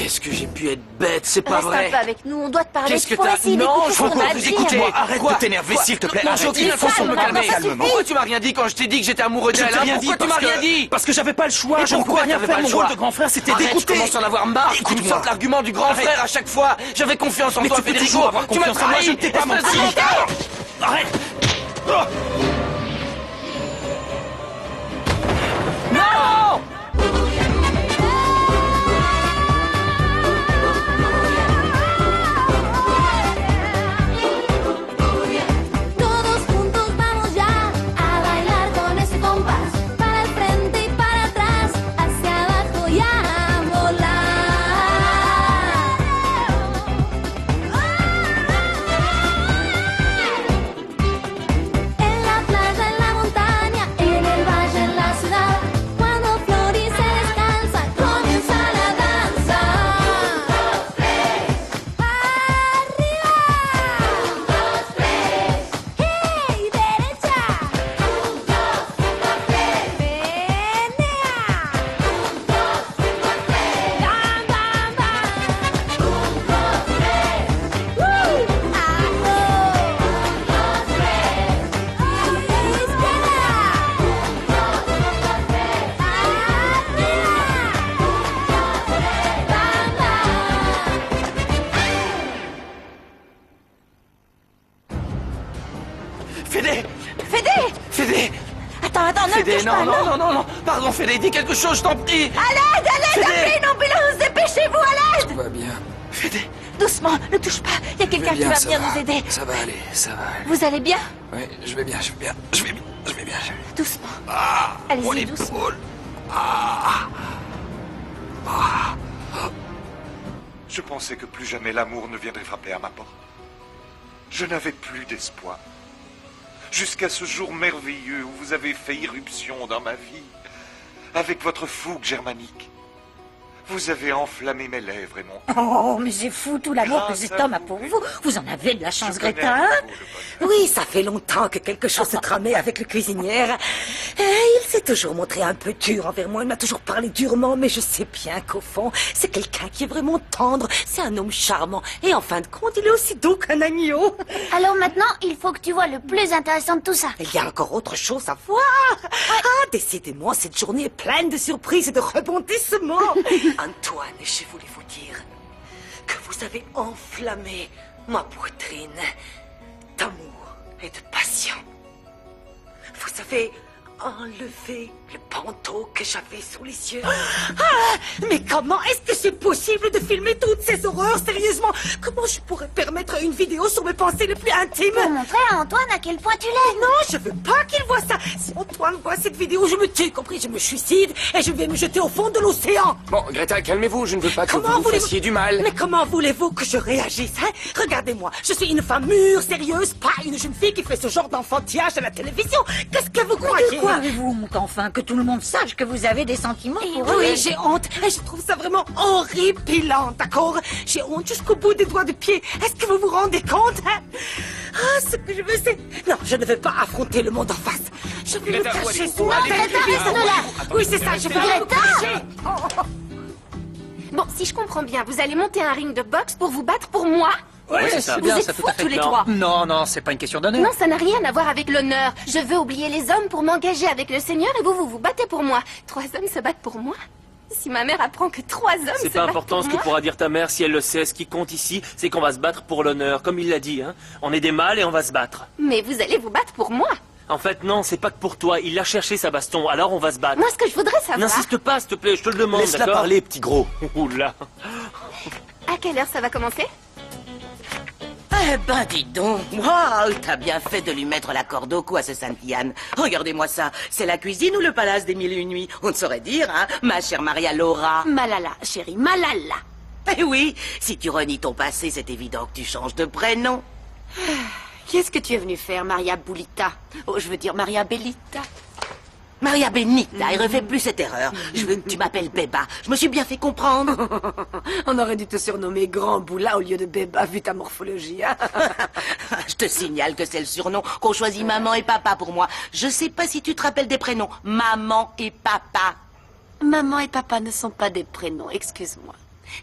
Qu'est-ce que j'ai pu être bête, c'est pas vrai. Reste un peu avec nous, on doit te parler. Qu'est-ce que Faut t'as... essayer Non, d'écouter je ce veux qu'on a pas à vous dire. écouter. Arrête Quoi de t'énerver, Quoi s'il te plaît. Non, Arrête. j'ai aucune intention de me calmer. Calmement. Pourquoi tu m'as rien dit quand je t'ai dit que j'étais amoureux Je d'elle? t'ai rien dit Pourquoi tu m'as rien dit? parce que j'avais pas le choix. Et Je ne pourquoi pouvais rien t'avais faire. pas Mon le rôle choix? de grand frère, c'était Arrête, d'écouter. je commence à en avoir marre. Écoute-moi. Tu me sortes l'argument du grand frère à chaque fois. J'avais confiance en Mais toi, tu peux Federico. toujours avoir Tu m'as confiance en moi, trahi. je ne t'ai pas Espèce menti. de menteur. Arrête. Oh. Non! Todos juntos vamos ya a bailar con ese compás. Para el frente y para atrás, hacia abajo y a volar. En la playa, en la montaña, en el valle, en la ciudad. Cuando florice descalza, comienza la danza. ¡Arriba! ¡Hey, derecha! ¡Menea! ¡Bam, bam, bam! Fédé! Fédé! Fédé! Attends, ne le Fédé, touche pas, non. Pardon, Fédé, dis quelque chose, je t'en prie. À l'aide, Fédé! appelez une ambulance, dépêchez-vous, à l'aide! Tout va bien. Fédé! Doucement, ne touche pas, il y a quelqu'un qui va ça venir nous aider. Ça va aller, ça va aller. Vous allez bien? Oui, je vais bien. Doucement. Mon Allez-y, doucement. épaule. Je pensais que plus jamais l'amour ne viendrait frapper à ma porte. Je n'avais plus d'espoir. Jusqu'à ce jour merveilleux où vous avez fait irruption dans ma vie, avec votre fougue germanique. Vous avez enflammé mes lèvres et mon cœur. Oh, mais c'est fou tout l'amour que Grâce cet à homme a vous. pour vous. Vous en avez de la chance, Je connais Greta, hein? à nouveau le bonheur. Oui, ça fait longtemps que quelque chose se tramait avec le cuisinière. Il s'est toujours montré un peu dur envers moi. Il m'a toujours parlé durement, mais je sais bien qu'au fond, c'est quelqu'un qui est vraiment tendre. C'est un homme charmant. Et en fin de compte, il est aussi doux qu'un agneau. Alors maintenant, il faut que tu vois le plus intéressant de tout ça. Il y a encore autre chose à voir. Ah, décidément, cette journée est pleine de surprises et de rebondissements. Antoine, je voulais vous dire que vous avez enflammé ma poitrine d'amour et de passion. Vous avez enlevé le panteau que j'avais sous les yeux. Mais comment est-ce que c'est possible de filmer toutes ces horreurs sérieusement? Comment je pourrais permettre une vidéo sur mes pensées les plus intimes? Pour montrer à Antoine à quel point tu l'aimes. Non, je veux pas qu'il voit ça. Si Antoine voit cette vidéo, je me tue, compris? Je me suicide et je vais me jeter au fond de l'océan. Bon, Greta, calmez-vous, je ne veux pas que Comment vous voulez-vous- fassiez du mal. Mais comment voulez-vous que je réagisse, hein? Regardez-moi, je suis une femme mûre, sérieuse, pas une jeune fille qui fait ce genre d'enfantillage à la télévision. Qu'est-ce que vous croyez? De quoi avez-vous honte, enfin? Que tout le monde sache que vous avez des sentiments pour Oui, eux. j'ai honte et je trouve ça vraiment horripilant, d'accord? J'ai honte jusqu'au bout des doigts de pied. Est-ce que vous vous rendez compte, hein? Ah, ce que je veux, c'est... Non, je ne veux pas affronter le monde en face. Je vais me Greta, vous cacher allez- sous vous la allez- tête. Greta, Oui, c'est ça, je vais me cacher. Bon, si je comprends bien, vous allez monter un ring de boxe pour vous battre pour moi? Ouais, c'est ça. Vous êtes fous tous les trois. Non, c'est pas une question d'honneur. Non, ça n'a rien à voir avec l'honneur. Je veux oublier les hommes pour m'engager avec le Seigneur et vous vous battez pour moi. 3 hommes se battent pour moi? Si ma mère apprend que 3 hommes se C'est pas battent important pour ce que moi... pourra dire ta mère si elle le sait. Ce qui compte ici, c'est qu'on va se battre pour l'honneur, comme il l'a dit. Hein. On est des mâles et on va se battre. Mais vous allez vous battre pour moi. En fait, non, c'est pas que pour toi. Il a cherché sa baston, alors on va se battre. Moi, ce que je voudrais savoir... N'insiste pas, s'il te plaît, je te le demande, Laisse-la d'accord? parler, petit gros. Oula. À quelle heure ça va commencer? Eh ben, dis donc, waouh, t'as bien fait de lui mettre la corde au cou à ce Sainte-Yann. Regardez-moi ça, c'est la cuisine ou le palace des mille et une nuits? On ne saurait dire, hein, ma chère Maria Laura. Malala, chérie, Malala. Eh oui, si tu renies ton passé, c'est évident que tu changes de prénom. Qu'est-ce que tu es venue faire, Maria Boulita? Oh, je veux dire Maria Bellita. Maria Benita, et refais plus cette erreur. Je veux que tu m'appelles Béba. Je me suis bien fait comprendre. On aurait dû te surnommer Grand Boula au lieu de Béba, vu ta morphologie, hein? Je te signale que c'est le surnom qu'ont choisi maman et papa pour moi. Je sais pas si tu te rappelles des prénoms. Maman et papa. Maman et papa ne sont pas des prénoms, excuse-moi.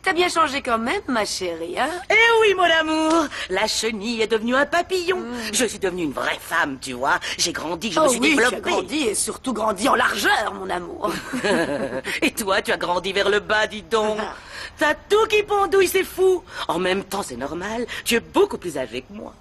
T'as bien changé quand même, ma chérie, hein? Eh oui, mon amour. La chenille est devenue un papillon. Je suis devenue une vraie femme, tu vois. J'ai grandi, je me suis oui, tu as développée. grandi et surtout grandi en largeur, mon amour. Et toi, tu as grandi vers le bas, dis donc. T'as tout qui pendouille, c'est fou. En même temps, c'est normal. Tu es beaucoup plus âgé que moi.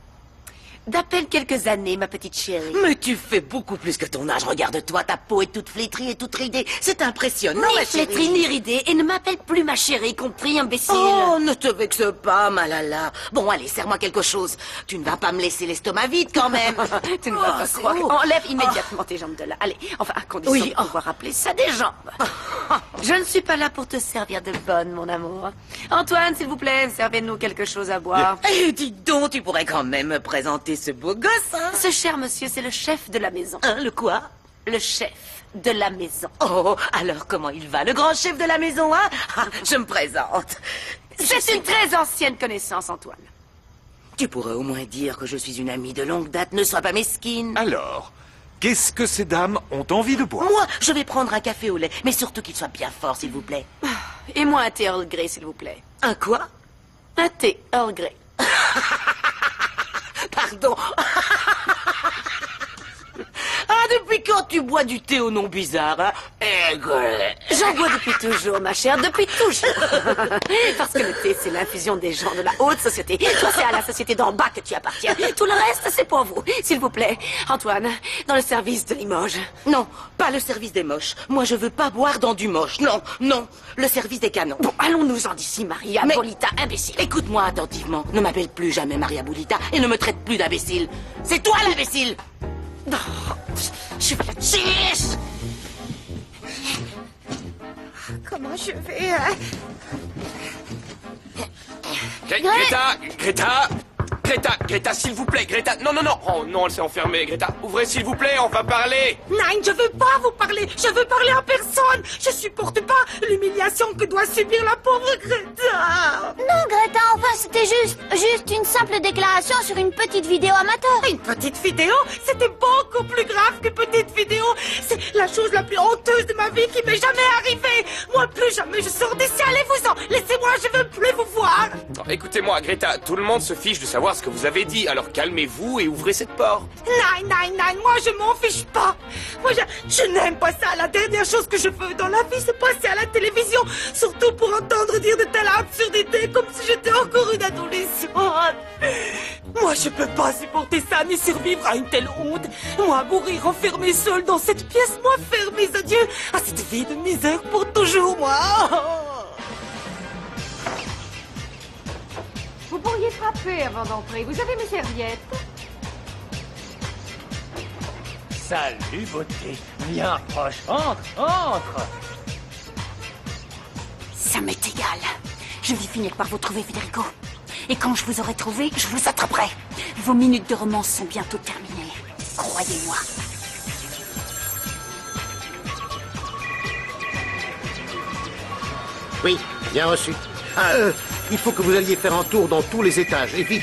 D'à peine quelques années, ma petite chérie. Mais tu fais beaucoup plus que ton âge. Regarde-toi, ta peau est toute flétrie et toute ridée. C'est impressionnant, Ni ma chérie. flétrie, ni ridée, et ne m'appelle plus ma chérie, compris, imbécile. Oh, ne te vexe pas, Malala. Bon, allez, serre-moi quelque chose. Tu ne vas pas me laisser l'estomac vide, quand même. Tu ne vas pas c'est croire. haut. Enlève immédiatement tes jambes de là. Allez, enfin, à condition Oui, de pouvoir appeler ça des jambes. Je ne suis pas là pour te servir de bonne, mon amour. Antoine, s'il vous plaît, servez-nous quelque chose à boire. Eh, dis donc, tu pourrais quand même me présenter ce beau gosse, hein? Ce cher monsieur, c'est le chef de la maison. Hein, le quoi? Le chef de la maison. Oh, alors comment il va, le grand chef de la maison, hein? Ah, je me présente. C'est une très ancienne connaissance, Antoine. Tu pourrais au moins dire que je suis une amie de longue date, ne sois pas mesquine. Alors, qu'est-ce que ces dames ont envie de boire? Moi, je vais prendre un café au lait, mais surtout qu'il soit bien fort, s'il vous plaît. Et moi, un thé Earl Grey, s'il vous plaît. Un quoi? Un thé Earl Grey. Pardon. Ah, depuis quand tu bois du thé au nom bizarre, hein? J'en bois depuis toujours, ma chère, depuis toujours. Parce que le thé, c'est l'infusion des gens de la haute société. Toi, c'est à la société d'en bas que tu appartiens. Tout le reste, c'est pour vous. S'il vous plaît, Antoine, dans le service de Limoges. Non, pas le service des moches. Moi, je veux pas boire dans du moche. Non, non, le service des canons. Bon, allons-nous-en d'ici, Maria Mais- Bolita, imbécile. Écoute-moi attentivement. Ne m'appelle plus jamais Maria Boulita et ne me traite plus d'imbécile. C'est toi l'imbécile! Non, je vais la chiche. Comment je vais... Greta, s'il vous plaît, Greta. Non. Oh non, elle s'est enfermée, Greta. Ouvrez, s'il vous plaît, on va parler. Nein, je veux pas vous parler. Je veux parler à personne. Je supporte pas l'humiliation que doit subir la pauvre Greta. Non, Greta, enfin, c'était juste une simple déclaration sur une petite vidéo amateur. Une petite vidéo, c'était beaucoup plus grave que petite vidéo. C'est la chose la plus honteuse de ma vie qui m'est jamais arrivée. Moi, plus jamais je sors d'ici. Allez-vous-en. Laissez-moi, je veux plus vous voir. Non, écoutez-moi, Greta, tout le monde se fiche de savoir ce que vous avez dit, alors calmez-vous et ouvrez cette porte. Nein, moi je m'en fiche pas. Moi je n'aime pas ça. La dernière chose que je veux dans la vie, c'est passer à la télévision. Surtout pour entendre dire de telles absurdités comme si j'étais encore une adolescente. Moi je peux pas supporter ça ni survivre à une telle honte. Moi mourir enfermée seule dans cette pièce, moi faire mes adieux à cette vie de misère pour toujours, moi. Vous pourriez frapper avant d'entrer. Vous avez mes serviettes? Salut, beauté. Viens, approche. Entre. Ça m'est égal. Je vais finir par vous trouver, Federico. Et quand je vous aurai trouvé, je vous attraperai. Vos minutes de romance sont bientôt terminées. Croyez-moi. Oui, bien reçu. Il faut que vous alliez faire un tour dans tous les étages, et vite.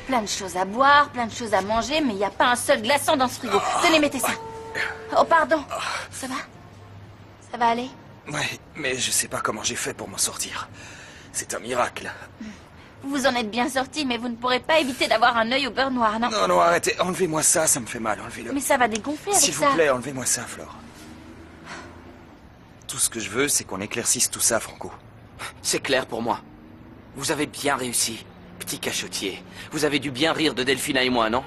Plein de choses à boire, plein de choses à manger, mais il n'y a pas un seul glaçon dans ce frigo. Tenez, mettez ça. Oh, pardon. Ça va? Ça va aller? Ouais, mais je sais pas comment j'ai fait pour m'en sortir. C'est un miracle. Vous en êtes bien sorti, mais vous ne pourrez pas éviter d'avoir un œil au beurre noir, non? Non, arrêtez. Enlevez-moi ça me fait mal. Enlevez-le. Mais ça va dégonfler avec ça. S'il vous plaît, enlevez-moi ça, Flore. Tout ce que je veux, c'est qu'on éclaircisse tout ça, Franco. C'est clair pour moi. Vous avez bien réussi, petit cachotier. Vous avez dû bien rire de Delphina et moi, non?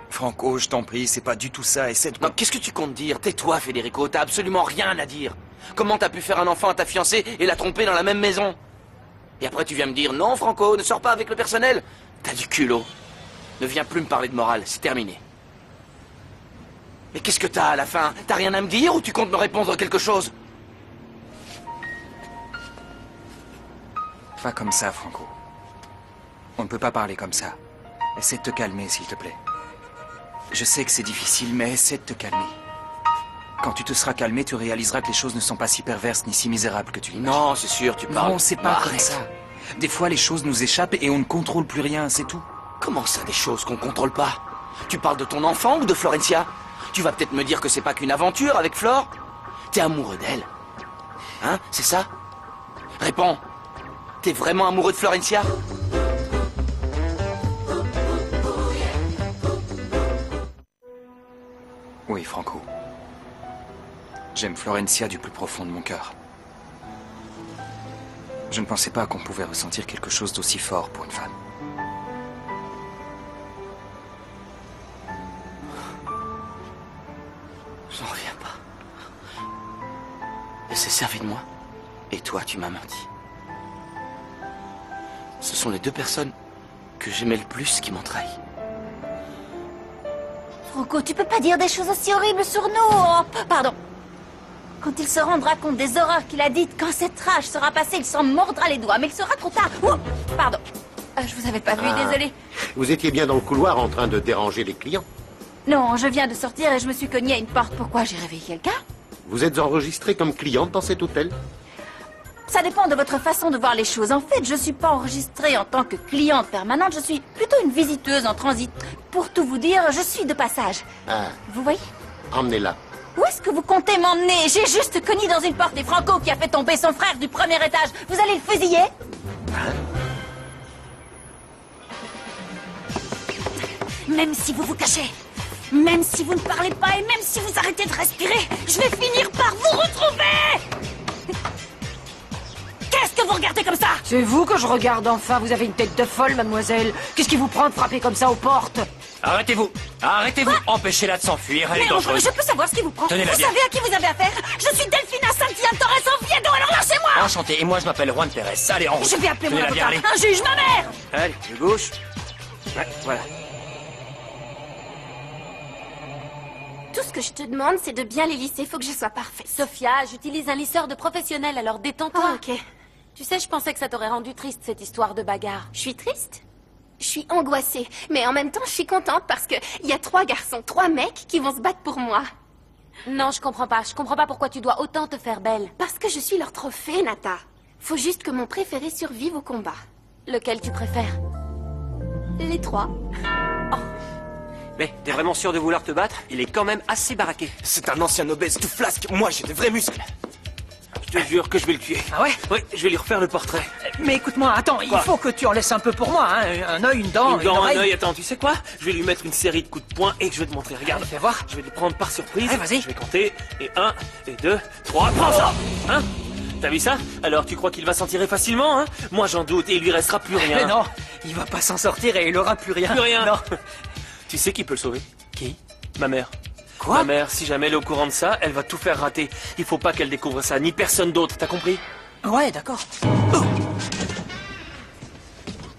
Franco, je t'en prie, c'est pas du tout ça. Essaie de... Non, qu'est-ce que tu comptes dire? Tais-toi, Federico, t'as absolument rien à dire. Comment t'as pu faire un enfant à ta fiancée et la tromper dans la même maison? Et après tu viens me dire, non, Franco, ne sors pas avec le personnel. T'as du culot. Ne viens plus me parler de morale, c'est terminé. Mais qu'est-ce que t'as à la fin? T'as rien à me dire ou tu comptes me répondre quelque chose? Pas comme ça, Franco. On ne peut pas parler comme ça. Essaie de te calmer, s'il te plaît. Je sais que c'est difficile, mais essaie de te calmer. Quand tu te seras calmé, tu réaliseras que les choses ne sont pas si perverses ni si misérables que tu l'imagines. Non, c'est sûr, tu parles... Non, c'est pas comme Arrête. ça. Des fois, les choses nous échappent et on ne contrôle plus rien, c'est tout. Comment ça, des choses qu'on contrôle pas? Tu parles de ton enfant ou de Florencia? Tu vas peut-être me dire que c'est pas qu'une aventure avec Flore? T'es amoureux d'elle? Hein, c'est ça? Réponds. T'es vraiment amoureux de Florencia? Oui, Franco. J'aime Florencia du plus profond de mon cœur. Je ne pensais pas qu'on pouvait ressentir quelque chose d'aussi fort pour une femme. J'en reviens pas. Elle s'est servie de moi. Et toi, tu m'as menti. Ce sont les deux personnes que j'aimais le plus qui m'ont trahi. Franco, tu peux pas dire des choses aussi horribles sur nous. Oh, pardon. Quand il se rendra compte des horreurs qu'il a dites, quand cette rage sera passée, il s'en mordra les doigts. Mais il sera trop tard. Ouh, pardon. Je vous avais pas vu, désolé. Vous étiez bien dans le couloir en train de déranger les clients. Non, je viens de sortir et je me suis cognée à une porte. Pourquoi? J'ai réveillé quelqu'un? Vous êtes enregistré comme cliente dans cet hôtel? Ça dépend de votre façon de voir les choses. En fait, je suis pas enregistrée en tant que cliente permanente. Je suis plutôt une visiteuse en transit. Pour tout vous dire, je suis de passage. Ah, Vous voyez? emmenez-la. Où est-ce que vous comptez m'emmener? J'ai juste cogné dans une porte et Franco qui a fait tomber son frère du premier étage. Vous allez le fusiller? Même si vous vous cachez, même si vous ne parlez pas et même si vous arrêtez de respirer, je vais finir par vous retrouver! Qu'est-ce que vous regardez comme ça? C'est vous que je regarde enfin. Vous avez une tête de folle, mademoiselle. Qu'est-ce qui vous prend de frapper comme ça aux portes? Arrêtez-vous! Arrêtez-vous! Empêchez-la de s'enfuir, elle est Mais dangereuse. je peux savoir ce qui vous prend? Tenez-la Vous bien. savez à qui vous avez affaire? Je suis Delphina Santillan Torres Oviedo, alors lâchez-moi! Enchanté, et moi je m'appelle Juan Pérez. Allez, en route. Je vais appeler mon Tenez-la bien, avocat, allez. un juge, ma mère! Allez, de gauche. Ouais, voilà. Tout ce que je te demande, c'est de bien les lisser. Faut que je sois parfaite. Sophia, j'utilise un lisseur de professionnel, alors détends-toi. Ah, ok. Tu sais, je pensais que ça t'aurait rendu triste, cette histoire de bagarre. Je suis triste. Je suis angoissée. Mais en même temps, je suis contente parce que il y a 3 garçons, 3 mecs qui vont se battre pour moi. Non, je comprends pas. Je comprends pas pourquoi tu dois autant te faire belle. Parce que je suis leur trophée, Nata. Faut juste que mon préféré survive au combat. Lequel tu préfères? Les 3. Mais t'es vraiment sûr de vouloir te battre? Il est quand même assez baraqué. C'est un ancien obèse tout flasque. Moi, j'ai de vrais muscles. Je te jure que je vais le tuer. Ah ouais? Oui, je vais lui refaire le portrait. Mais écoute-moi, attends, il Quoi? faut que tu en laisses un peu pour moi, hein. Un œil, une dent, Une dent, un oreille. œil, attends, tu sais quoi? Je vais lui mettre une série de coups de poing et je vais te montrer. Regarde, Allez, fais voir. je vais le prendre par surprise. Allez, vas-y. Je vais compter. Et 1, et 2, 3, prends ça! Hein? T'as vu ça? Alors tu crois qu'il va s'en tirer facilement, hein? Moi j'en doute et il lui restera plus rien. Mais non, il va pas s'en sortir et il aura plus rien. Plus rien. Non. Tu sais qui peut le sauver? Qui? Ma mère. Quoi? Ma mère, si jamais elle est au courant de ça, elle va tout faire rater. Il faut pas qu'elle découvre ça, ni personne d'autre, t'as compris? Ouais, d'accord.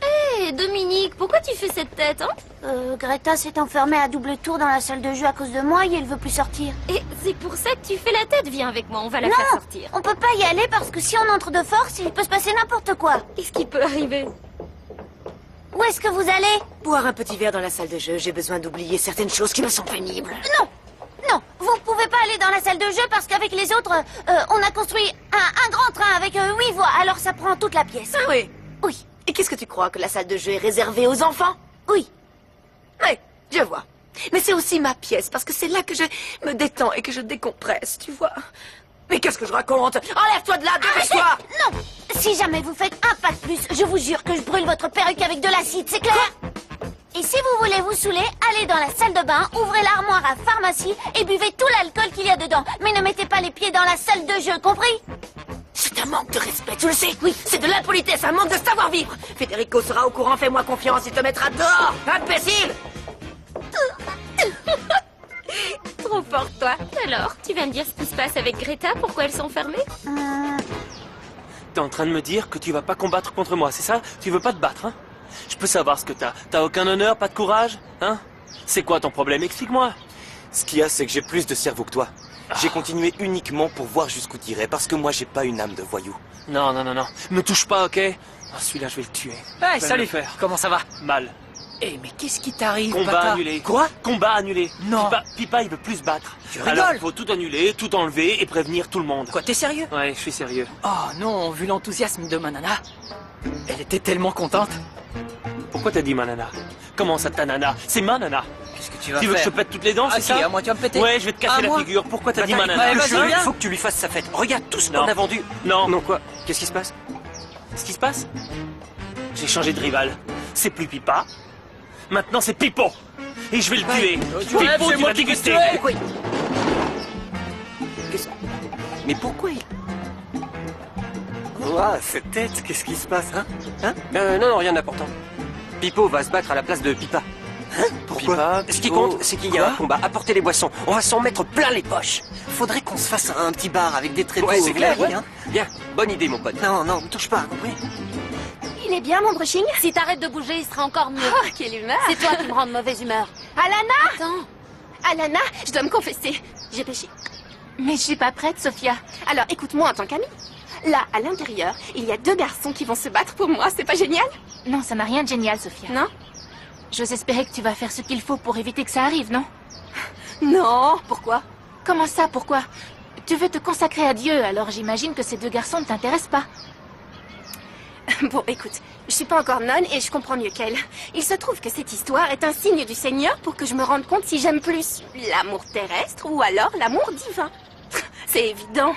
Hé, Dominique, pourquoi tu fais cette tête, hein? Greta s'est enfermée à double tour dans la salle de jeu à cause de moi et elle veut plus sortir. Et c'est pour ça que tu fais la tête. Viens avec moi, on va la faire sortir. On peut pas y aller parce que si on entre de force, il peut se passer n'importe quoi. Qu'est-ce qui peut arriver? Où est-ce que vous allez? Boire un petit verre dans la salle de jeu, j'ai besoin d'oublier certaines choses qui me sont pénibles. Non, non, vous pouvez pas aller dans la salle de jeu parce qu'avec les autres, on a construit un grand train avec 8 voies, alors ça prend toute la pièce. Ah oui? Oui, Et qu'est-ce que tu crois, que la salle de jeu est réservée aux enfants? oui. Oui, je vois. Mais c'est aussi ma pièce, parce que c'est là que je me détends et que je décompresse, tu vois. Mais qu'est-ce que je raconte? Enlève-toi de là, dépêche-toi! Non, si jamais vous faites un pas de plus, je vous jure que je brûle votre perruque avec de l'acide, c'est clair? Et si vous voulez vous saouler, allez dans la salle de bain, ouvrez l'armoire à pharmacie et buvez tout l'alcool qu'il y a dedans. Mais ne mettez pas les pieds dans la salle de jeu, compris? C'est un manque de respect, tu le sais? Oui, c'est de l'impolitesse, un manque de savoir-vivre. Federico sera au courant, fais-moi confiance, il te mettra dehors, imbécile! Trop fort, toi. Alors, tu vas me dire ce qui se passe avec Greta? Pourquoi elles sont fermées? T'es en train de me dire que tu vas pas combattre contre moi, c'est ça? Tu veux pas te battre, hein? Je peux savoir ce que t'as. T'as aucun honneur, pas de courage, hein? C'est quoi ton problème? Explique-moi. Ce qu'il y a, c'est que j'ai plus de cerveau que toi. J'ai continué uniquement pour voir jusqu'où t'irais, parce que moi, j'ai pas une âme de voyou. Non, non, non, non. Me touche pas, ok? Oh, celui-là, je vais le tuer. Hey, Je vais salut. le faire. Comment ça va? Mal. Eh, mais qu'est-ce qui t'arrive, Combat bâtard? annulé. Quoi? Combat annulé. Non. Pipa, il veut plus se battre. Tu Alors, rigoles? faut tout annuler, tout enlever et prévenir tout le monde. Quoi, t'es sérieux? Ouais, je suis sérieux. Oh non, vu l'enthousiasme de ma nana. Elle était tellement contente. Pourquoi t'as dit ma nana? Comment ça, ta nana? C'est ma nana. Qu'est-ce que tu vas Tu veux que faire? je te pète toutes les dents, Ah c'est si, ça? à moi tu vas me péter. Ouais, je vais te casser À la moi? figure. Pourquoi t'as Bah, dit ma t'arrives nana? pas, vas-y, viens. Faut que tu lui fasses sa fête. Regarde tout ce Non. qu'on a vendu. Non. Non, quoi? Qu'est-ce qui se passe? ce qui se passe? J'ai changé de rival. C'est plus Pipa. Maintenant, c'est Pipo. Et je vais le tuer. Pipo, tu vas déguster. Mais pourquoi il... Ouah, cette tête, qu'est-ce qui se passe, hein? non, rien d'important. Pipo va se battre à la place de Pipa. Pourquoi? Ce qui compte, c'est qu'il y a un combat. Apportez les boissons. On va s'en mettre plein les poches. Faudrait qu'on se fasse un petit bar avec des tréteaux. Ouais, c'est clair. Oui, hein. Bien, bonne idée, mon pote. Non, me touche pas, compris? Il est bien, mon brushing? Si t'arrêtes de bouger, il sera encore mieux. Oh, quelle humeur! C'est toi qui me rends de mauvaise humeur. Alana! Attends. Alana, je dois me confesser. J'ai péché. Mais je suis pas prête, Sophia. Alors, écoute-moi en tant qu'amie. Là, à l'intérieur, il y a 2 garçons qui vont se battre pour moi. C'est pas génial? Non, ça n'a rien de génial, Sophia. Non? J'ose espérer que tu vas faire ce qu'il faut pour éviter que ça arrive, non? Non, pourquoi? Comment ça, pourquoi? Tu veux te consacrer à Dieu, alors j'imagine que ces 2 garçons ne t'intéressent pas. Bon, écoute, je suis pas encore nonne et je comprends mieux qu'elle. Il se trouve que cette histoire est un signe du Seigneur pour que je me rende compte si j'aime plus l'amour terrestre ou alors l'amour divin. C'est évident.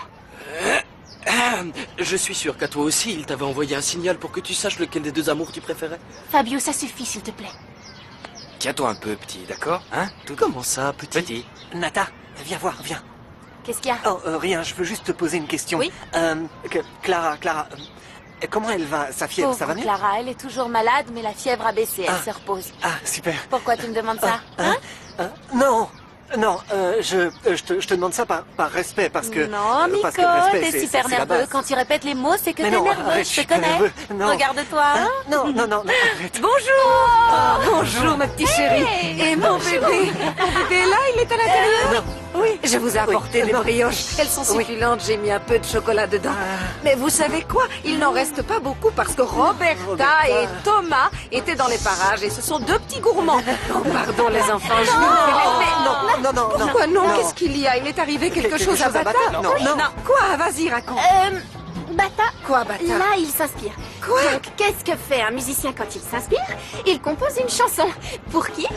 Je suis sûr qu'à toi aussi, il t'avait envoyé un signal pour que tu saches lequel des 2 amours tu préférais. Fabio, ça suffit, s'il te plaît. Tiens-toi un peu, petit, d'accord? Hein? Comment ça, petit? Petit. Nata, viens voir, viens. Qu'est-ce qu'il y a? Oh, rien, je veux juste te poser une question. Oui? Clara, comment elle va, sa fièvre, ça va mieux? Clara, elle est toujours malade, mais la fièvre a baissé, elle se repose. Ah, super. Pourquoi tu me demandes ça? Non, je te demande ça par respect, parce que... Non, Miko, parce que le respect, t'es super c'est la nerveux. base. Quand tu répètes les mots, c'est que Mais t'es non, nerveux, arrête, je je suis te pas connais. nerveux, non. Regarde-toi, hein. Non, arrête. Bonjour. Bonjour, ma petite chérie. Et mon bébé est là, il est à l'intérieur? Oui, je vous ai apporté des brioches. Elles sont succulentes, j'ai mis un peu de chocolat dedans. Mais vous savez quoi? Il n'en reste pas beaucoup parce que Roberta et Thomas étaient dans les parages et ce sont 2 petits gourmands. Oh, pardon les enfants, je vous Non. Pourquoi non? Qu'est-ce qu'il y a? Il est arrivé quelque chose à Bata? Non. Quoi? Vas-y, raconte. Bata. Quoi, Bata? Là, il s'inspire. Quoi? Donc, qu'est-ce que fait un musicien quand il s'inspire? Il compose une chanson. Pour qui?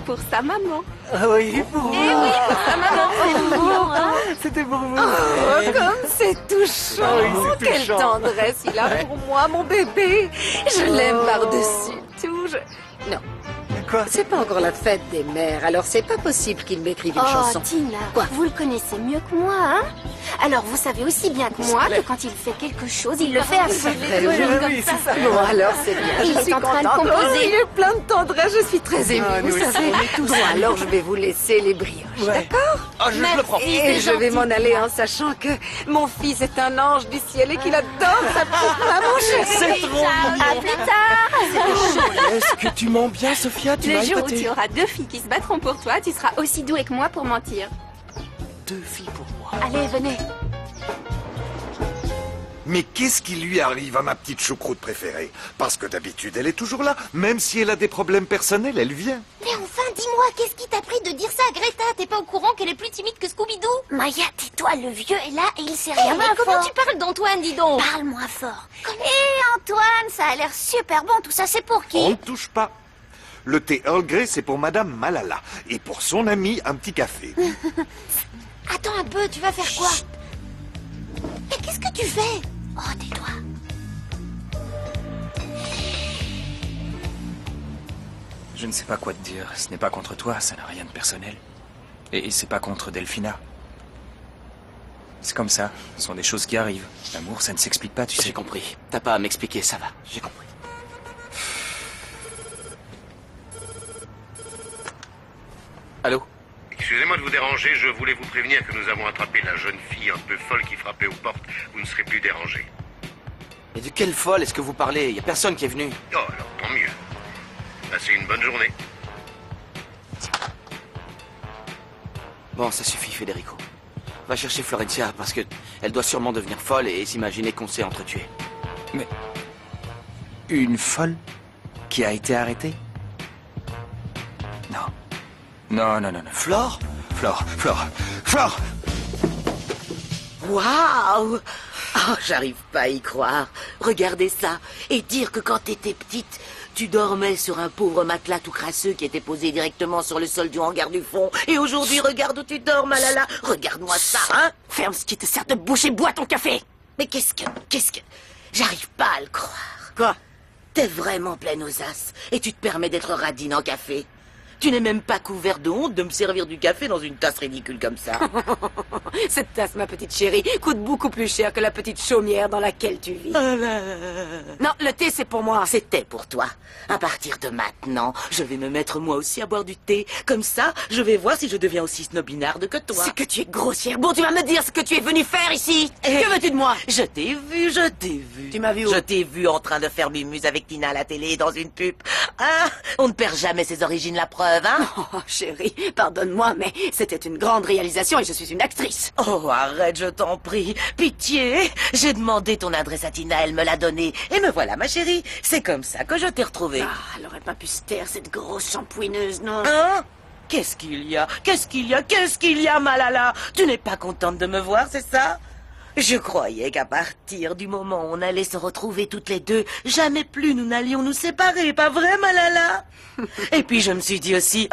Pour sa maman. Ah oui, pour vous. Eh oui, pour sa maman. C'était pour vous. Oh, comme c'est touchant. Ah oui, c'est Quelle touchant. tendresse il a pour moi, mon bébé. Je l'aime par-dessus tout. Non. Quoi? C'est pas encore la fête des mères, alors c'est pas possible qu'il m'écrive une chanson. Tina, Quoi? vous le connaissez mieux que moi, hein? Alors, vous savez aussi bien que moi que quand il fait quelque chose, il le fait à fond. Oui, c'est ça. Bon, alors c'est bien. Il Je est suis en train de contente. composer. Oh, il est plein de tendresse, je suis très émue, Ah, nous vous aussi, savez. on est tous Bon, émus. alors je vais vous laisser les brioches, d'accord? Ah, je le prends. Et je vais m'en aller en sachant que mon fils est un ange du ciel et qu'il adore sa petite maman chérie. C'est trop À mignon. plus tard. Est-ce que tu mens bien, Sophia? Tu Le m'as jour où épaté. tu auras 2 filles qui se battront pour toi, tu seras aussi doué que moi pour mentir. 2 filles pour moi. Allez, venez. Mais qu'est-ce qui lui arrive à ma petite choucroute préférée? Parce que d'habitude, elle est toujours là. Même si elle a des problèmes personnels, elle vient. Mais enfin, dis-moi, qu'est-ce qui t'a pris de dire ça à Greta? T'es pas au courant qu'elle est plus timide que Scooby-Doo? Maya, tais-toi, le vieux est là et il sait rien. mais comment tu parles d'Antoine, dis donc? Parle moins fort. Et Antoine, ça a l'air super bon, tout ça c'est pour qui? On ne touche pas. Le thé Earl Grey, c'est pour Madame Malala. Et pour son ami, un petit café. Attends un peu, tu vas faire quoi? Mais qu'est-ce que tu fais? Oh, tais-toi. Je ne sais pas quoi te dire. Ce n'est pas contre toi, ça n'a rien de personnel. Et c'est pas contre Delphina. C'est comme ça. Ce sont des choses qui arrivent. L'amour, ça ne s'explique pas, tu sais. J'ai compris. T'as pas à m'expliquer, ça va. J'ai compris. Allô? Excusez-moi de vous déranger, je voulais vous prévenir que nous avons attrapé la jeune fille un peu folle qui frappait aux portes. Vous ne serez plus dérangé. Mais de quelle folle est-ce que vous parlez? Y a personne qui est venu. Oh, alors tant mieux. Passez une bonne journée. Bon, ça suffit, Federico. Va chercher Florencia, parce que elle doit sûrement devenir folle et s'imaginer qu'on s'est entretués. Mais... Une folle qui a été arrêtée? Non. Non. Flore? Flore! Waouh! Oh, j'arrive pas à y croire. Regardez ça. Et dire que quand t'étais petite, tu dormais sur un pauvre matelas tout crasseux qui était posé directement sur le sol du hangar du fond. Et aujourd'hui, regarde où tu dors, Malala. Regarde-moi ça, hein? Ferme ce qui te sert de bouche et bois ton café. Mais qu'est-ce que... J'arrive pas à le croire. Quoi? T'es vraiment pleine aux as et tu te permets d'être radine en café. Tu n'es même pas couvert de honte de me servir du café dans une tasse ridicule comme ça. Cette tasse, ma petite chérie, coûte beaucoup plus cher que la petite chaumière dans laquelle tu vis. Non, le thé, c'est pour moi. C'était pour toi. À partir de maintenant, je vais me mettre moi aussi à boire du thé. Comme ça, je vais voir si je deviens aussi snobinarde que toi. C'est que tu es grossière. Bon, tu vas me dire ce que tu es venu faire ici. Que veux-tu de moi? Je t'ai vu, je t'ai vu. Tu m'as vu où? Je t'ai vu en train de faire mimuse avec Tina à la télé dans une pub. Ah, on ne perd jamais ses origines, la preuve, hein? Oh, chérie, pardonne-moi, mais c'était une grande réalisation et je suis une actrice. Oh, arrête, je t'en prie. Pitié. J'ai demandé ton adresse à Tina, elle me l'a donnée. Et me voilà, ma chérie. C'est comme ça que je t'ai retrouvée. Ah, elle aurait pas pu se taire, cette grosse shampouineuse, non? Hein? Qu'est-ce qu'il y a? Qu'est-ce qu'il y a? Qu'est-ce qu'il y a, Malala? Tu n'es pas contente de me voir, c'est ça? Je croyais qu'à partir du moment où on allait se retrouver toutes les deux, jamais plus nous n'allions nous séparer, pas vrai, Malala? Et puis je me suis dit aussi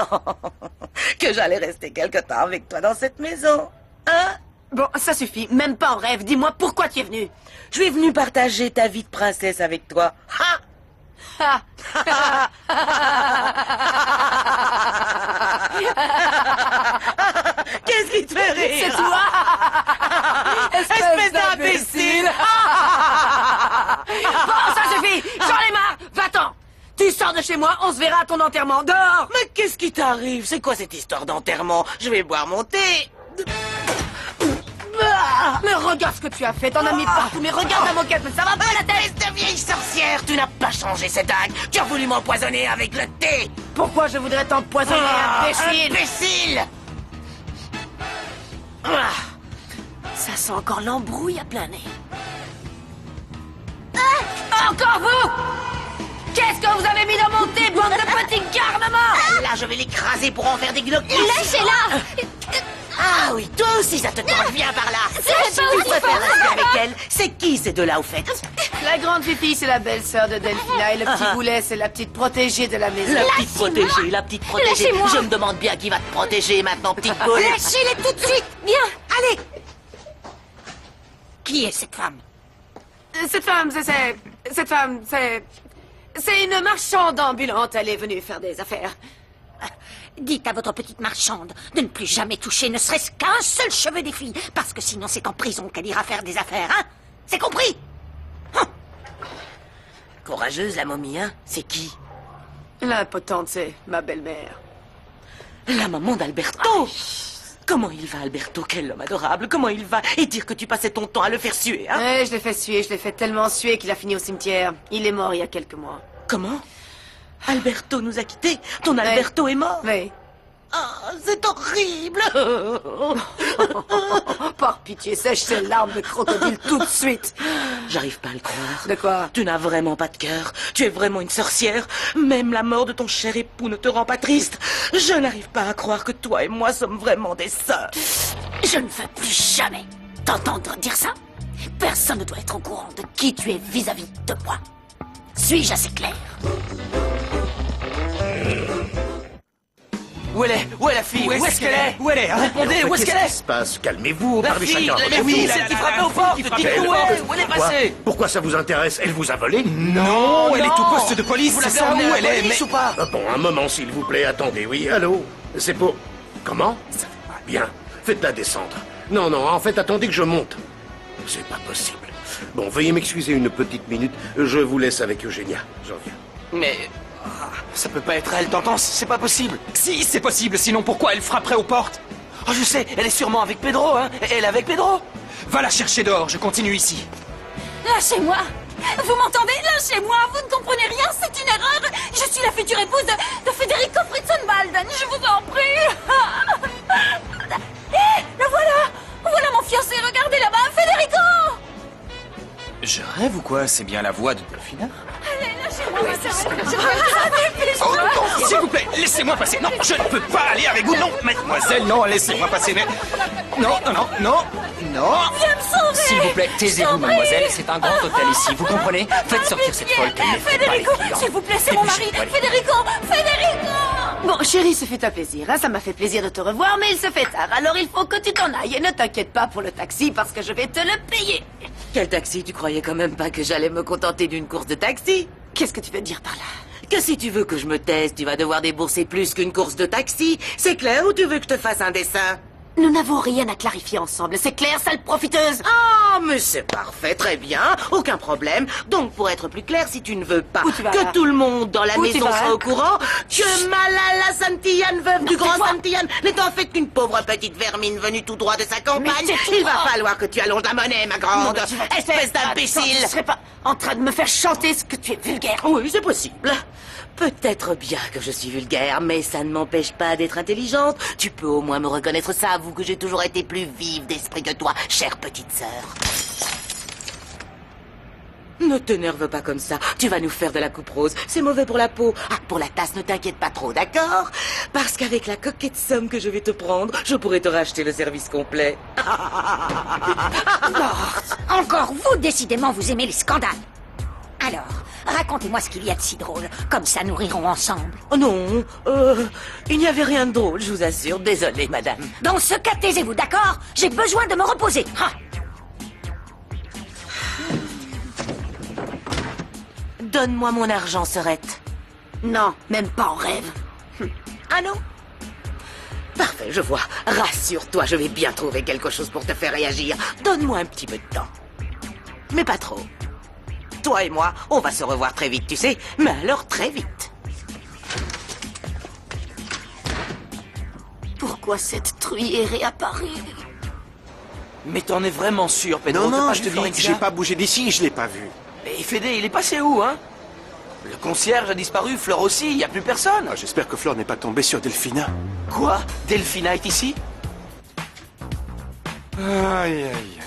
que j'allais rester quelque temps avec toi dans cette maison. Hein? Bon, ça suffit, même pas en rêve. Dis-moi pourquoi tu es venue. Je suis venue partager ta vie de princesse avec toi. Ha! Qu'est-ce qui te fait rire? C'est toi! Espèce d'imbécile! Bon, ça suffit! J'en ai marre! Va-t'en! Tu sors de chez moi, on se verra à ton enterrement. Dehors! Mais qu'est-ce qui t'arrive? C'est quoi cette histoire d'enterrement? Je vais boire mon thé. Mais regarde ce que tu as fait, t'en as mis partout, mais regarde la moquette, mais ça va pas la tête! Espèce de vieille sorcière, tu n'as pas changé cette dingue. Tu as voulu m'empoisonner avec le thé. Pourquoi je voudrais t'empoisonner, imbécile? Imbécile! Ça sent encore l'embrouille à plein nez. Ah! Encore vous! Qu'est-ce que vous avez mis dans mon thé, bande de petits garnements? Là, je vais l'écraser pour en faire des gnocchis. Lâchez-la! Ah oui, toi aussi, ça te tente. Viens par là. C'est pas Si tu aussi préfères fort. rester avec elle, c'est qui ces deux-là, au fait? La grande Fifi, c'est la belle-sœur de Delphina, et le petit Boulet, c'est la petite protégée de la maison. La petite protégée, la petite protégée. Lâchez-moi. Je me demande bien qui va te protéger maintenant, petite boule. Lâchez-les tout de suite! Bien! Allez! Qui est cette femme? Cette femme, c'est une marchande ambulante. Elle est venue faire des affaires. Dites à votre petite marchande de ne plus jamais toucher ne serait-ce qu'un seul cheveu des filles, parce que sinon c'est en prison qu'elle ira faire des affaires, hein? C'est compris? Courageuse, la momie, hein? C'est qui? L'impotente, c'est ma belle-mère. La maman d'Alberto! Comment il va, Alberto? Quel homme adorable! Comment il va? Et dire que tu passais ton temps à le faire suer, hein? Ouais, je l'ai fait suer, je l'ai fait tellement suer qu'il a fini au cimetière. Il est mort il y a quelques mois. Comment? Alberto nous a quittés? Ton Alberto est mort? Oui. Ah, c'est horrible! Par pitié, sèche ces larmes de crocodile tout de suite. J'arrive pas à le croire. De quoi? Tu n'as vraiment pas de cœur. Tu es vraiment une sorcière. Même la mort de ton cher époux ne te rend pas triste. Je n'arrive pas à croire que toi et moi sommes vraiment des sœurs. Je ne veux plus jamais t'entendre dire ça. Personne ne doit être au courant de qui tu es vis-à-vis de moi. Suis-je assez clair? Où elle est? Où est la fille? Où est-ce qu'elle est? Où elle est, hein? Répondez, où est-ce qu'elle Qu'est-ce est? qui se passe? Calmez-vous, La parlez fille, chacun. la fille, celle qui frappait aux portes. Dites-nous où elle est passée? Pourquoi ça vous intéresse? Elle vous a volé? Non, elle est au poste de police, Vous c'est l'avez ça où emmenée à elle la est, police mais... ou pas? Bon, un moment, s'il vous plaît, attendez, oui, allô? C'est pour... Comment? Bien, faites-la descendre. Non, non, en fait, attendez que je monte. C'est pas possible. Bon, veuillez m'excuser une petite minute, je vous laisse avec Eugénia, j'en viens. Mais... ça peut pas être elle, t'entends? C'est pas possible. Si, c'est possible, sinon pourquoi elle frapperait aux portes? Oh, je sais, elle est sûrement avec Pedro, hein? Elle est avec Pedro? Va la chercher dehors, je continue ici. Lâchez-moi! Vous m'entendez? Lâchez-moi! Vous ne comprenez rien, c'est une erreur! Je suis la future épouse de Federico Fritzenbalden, je vous en prie! Le voilà! Voilà mon fiancé, regardez là-bas, Federico! Je rêve ou quoi? C'est bien la voix de Delphina? Allez, lâchez-moi, Oh non, s'il vous plaît, laissez-moi passer. Non, je ne peux pas aller avec vous. Non, mademoiselle, non, laissez-moi passer. Mais... Non, non, non, non, non. Viens me sauver! S'il vous plaît, taisez-vous, mademoiselle. C'est un grand hôtel ici, vous comprenez? Faites sortir cette folle qu'elle n'effraie pas les Federico, clients. s'il vous plaît, c'est mon mari! Dépêchez-vous, allez. Federico! Federico! Bon, chérie, ce fut un plaisir. Hein. Ça m'a fait plaisir de te revoir, mais il se fait tard. Alors il faut que tu t'en ailles. Et ne t'inquiète pas pour le taxi, parce que je vais te le payer. Quel taxi? Tu croyais quand même pas que j'allais me contenter d'une course de taxi? Qu'est-ce que tu veux dire par là? Que si tu veux que je me taise, tu vas devoir débourser plus qu'une course de taxi. C'est clair, ou tu veux que je te fasse un dessin? Nous n'avons rien à clarifier ensemble. C'est clair, sale profiteuse? Ah, mais c'est parfait, très bien. Aucun problème. Donc, pour être plus clair, si tu ne veux pas que tout le monde dans la maison soit au courant que Malala Santillane, veuve du grand Santillane, n'est en fait qu'une pauvre petite vermine venue tout droit de sa campagne, il va falloir que tu allonges la monnaie, ma grande. Espèce d'imbécile. Tu serais pas en train de me faire chanter ce que tu es vulgaire? Oui, c'est possible. Peut-être bien que je suis vulgaire, mais ça ne m'empêche pas d'être intelligente. Tu peux au moins me reconnaître ça, avoue que j'ai toujours été plus vive d'esprit que toi, chère petite sœur. Ne t'énerve pas comme ça, tu vas nous faire de la coupe rose, c'est mauvais pour la peau. Ah, pour la tasse, ne t'inquiète pas trop, d'accord? Parce qu'avec la coquette somme que je vais te prendre, je pourrais te racheter le service complet. Encore vous, décidément, vous aimez les scandales. Alors, racontez-moi ce qu'il y a de si drôle. Comme ça, nous rirons ensemble. Oh non, il n'y avait rien de drôle, je vous assure. Désolée, madame. Dans ce cas, taisez-vous, d'accord? J'ai besoin de me reposer. Ah. Donne-moi mon argent, sœurette. Non, même pas en rêve. Ah non? Parfait, je vois. Rassure-toi, je vais bien trouver quelque chose pour te faire réagir. Donne-moi un petit peu de temps. Mais pas trop. Toi et moi, on va se revoir très vite, tu sais. Mais alors très vite. Pourquoi cette truie est réapparue? Mais t'en es vraiment sûr, Pedro? Non, T'as pas je te vu dis, Florencia? j'ai pas bougé d'ici, je l'ai pas vu. Et Fédé, il est passé où, hein? Le concierge a disparu, Fleur aussi, il y a plus personne. Ah, j'espère que Fleur n'est pas tombée sur Delphina. Quoi? Delphina est ici? Aïe, aïe, aïe.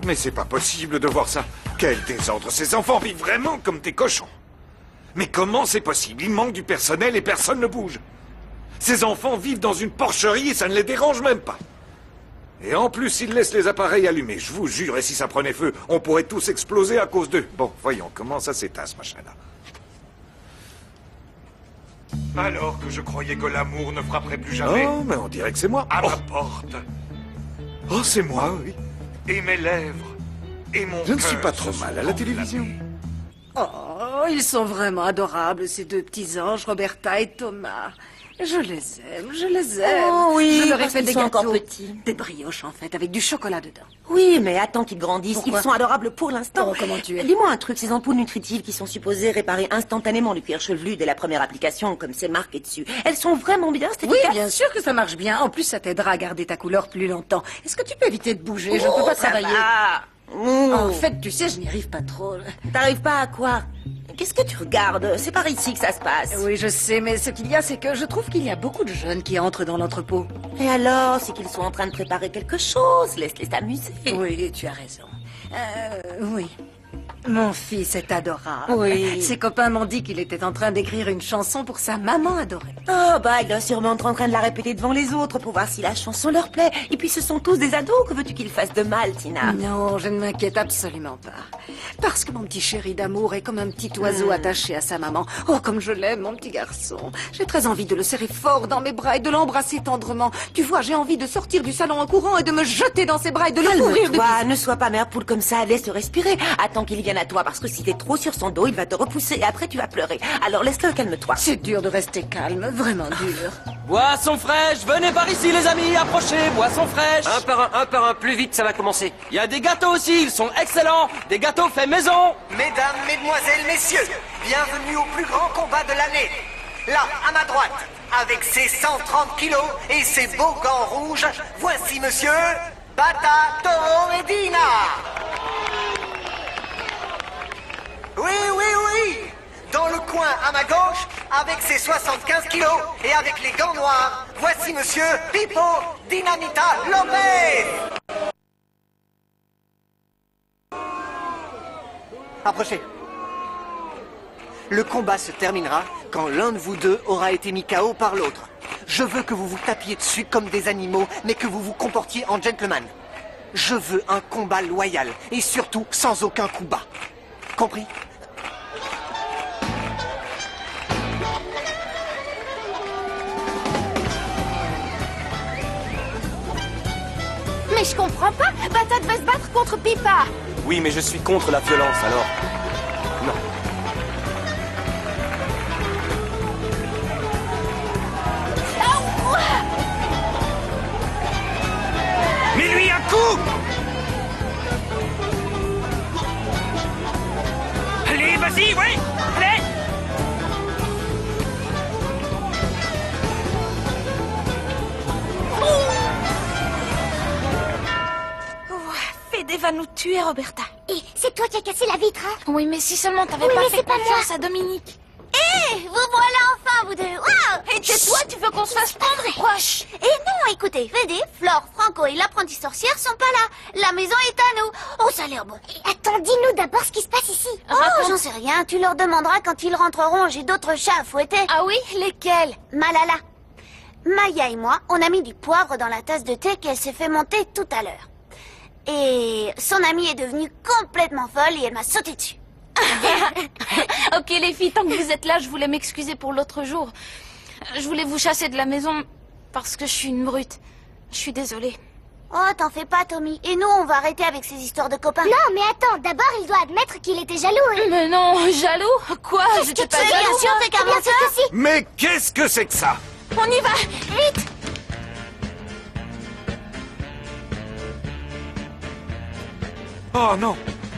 Mais c'est pas possible de voir ça. Quel désordre. Ces enfants vivent vraiment comme des cochons. Mais comment c'est possible? Il manque du personnel et personne ne bouge. Ces enfants vivent dans une porcherie et ça ne les dérange même pas. Et en plus, ils laissent les appareils allumés. Je vous jure, et si ça prenait feu, on pourrait tous exploser à cause d'eux. Bon, voyons, comment ça s'étasse, machin-là. Alors que je croyais que l'amour ne frapperait plus jamais. Oh, mais on dirait que c'est moi. À ma porte. Oh, c'est moi, oui. Et mes lèvres. Et mon Je ne suis cœur pas trop se mal sont à la télévision. Oh, ils sont vraiment adorables, ces deux petits anges, Roberta et Thomas. Je les aime, je les aime. Oh oui, je leur ai parce fait qu'ils des sont gâteaux. encore petits. Des brioches, en fait, avec du chocolat dedans. Oui, mais attends qu'ils grandissent. Pourquoi? Ils sont adorables pour l'instant. Oh, comment tu es? Dis-moi un truc, ces ampoules nutritives qui sont supposées réparer instantanément le cuir chevelu dès la première application, comme c'est marqué dessus, elles sont vraiment bien, c'est Oui, efficace? bien sûr que ça marche bien. En plus, ça t'aidera à garder ta couleur plus longtemps. Est-ce que tu peux éviter de bouger? Je ne peux pas ça travailler. va. En fait, tu sais, je n'y arrive pas trop. T'arrives pas à quoi? Qu'est-ce que tu regardes? C'est par ici que ça se passe. Oui, je sais, mais ce qu'il y a, c'est que je trouve qu'il y a beaucoup de jeunes qui entrent dans l'entrepôt. Et alors, c'est qu'ils sont en train de préparer quelque chose. Laisse-les s'amuser. Oui, tu as raison. Oui. Mon fils est adorable. Oui. Ses copains m'ont dit qu'il était en train d'écrire une chanson pour sa maman adorée. Oh, bah, il doit sûrement être en train de la répéter devant les autres pour voir si la chanson leur plaît. Et puis, ce sont tous des ados. Que veux-tu qu'ils fassent de mal, Tina? Non, je ne m'inquiète absolument pas. Parce que mon petit chéri d'amour est comme un petit oiseau attaché à sa maman. Oh, comme je l'aime, mon petit garçon. J'ai très envie de le serrer fort dans mes bras et de l'embrasser tendrement. Tu vois, j'ai envie de sortir du salon en courant et de me jeter dans ses bras et de le couvrir de Calme-toi, ne sois pas mère poule comme ça. Laisse-le respirer. Attends qu'il vienne à toi, parce que si t'es trop sur son dos, il va te repousser et après tu vas pleurer. Alors laisse-le, calme-toi. C'est dur de rester calme, vraiment dur. Boisson fraîche, venez par ici les amis, approchez, boisson fraîche. Un par un, plus vite, ça va commencer. Il y a des gâteaux aussi, ils sont excellents. Des gâteaux faits maison. Mesdames, mesdemoiselles, messieurs, bienvenue au plus grand combat de l'année. Là, à ma droite, avec ses 130 kilos et ses beaux gants rouges, voici monsieur Bata Toro Medina. Oui, oui, oui. Dans le coin à ma gauche, avec ses 75 kilos et avec les gants noirs, voici monsieur Pipo Dinamita Lopez. Approchez. Le combat se terminera quand l'un de vous deux aura été mis KO par l'autre. Je veux que vous vous tapiez dessus comme des animaux, mais que vous vous comportiez en gentleman. Je veux un combat loyal et surtout sans aucun coup bas. Compris? mais je comprends pas. Bata devait se battre contre Pipa. Oui, mais je suis contre la violence, alors... Non. Mets-lui un coup! Allez, vas-y, oui! Allez! Fédé va nous tuer, Roberta. Et c'est toi qui as cassé la vitre, hein? Oui, mais si seulement t'avais Oui, pas mais fait c'est pas confiance moi. à Dominique. Hé, vous voilà enfin, vous deux. Waouh! Et tais-toi, tu veux qu'on se fasse prendre ou quoi? Et non, écoutez, Fédé, Flore, Franco et l'apprentie sorcière sont pas là. La maison est à nous. Oh, ça a l'air bon. Attends, dis-nous d'abord ce qui se passe ici. Oh, j'en sais rien. Tu leur demanderas quand ils rentreront. J'ai d'autres chats à fouetter. Ah oui? Lesquels? Malala. Maya et moi, on a mis du poivre dans la tasse de thé qu'elle s'est fait monter tout à l'heure. Et son amie est devenue complètement folle et elle m'a sauté dessus. Ok les filles, tant que vous êtes là, je voulais m'excuser pour l'autre jour. Je voulais vous chasser de la maison parce que je suis une brute. Je suis désolée. Oh, t'en fais pas, Tommy. Et nous, on va arrêter avec ces histoires de copains. Non, mais attends, d'abord, il doit admettre qu'il était jaloux. Hein. Mais non, jaloux? Quoi? J'étais pas jaloux. Bien sûr, t'es qu'un menteur. Mais qu'est-ce que c'est que ça? On y va, vite! Oh non!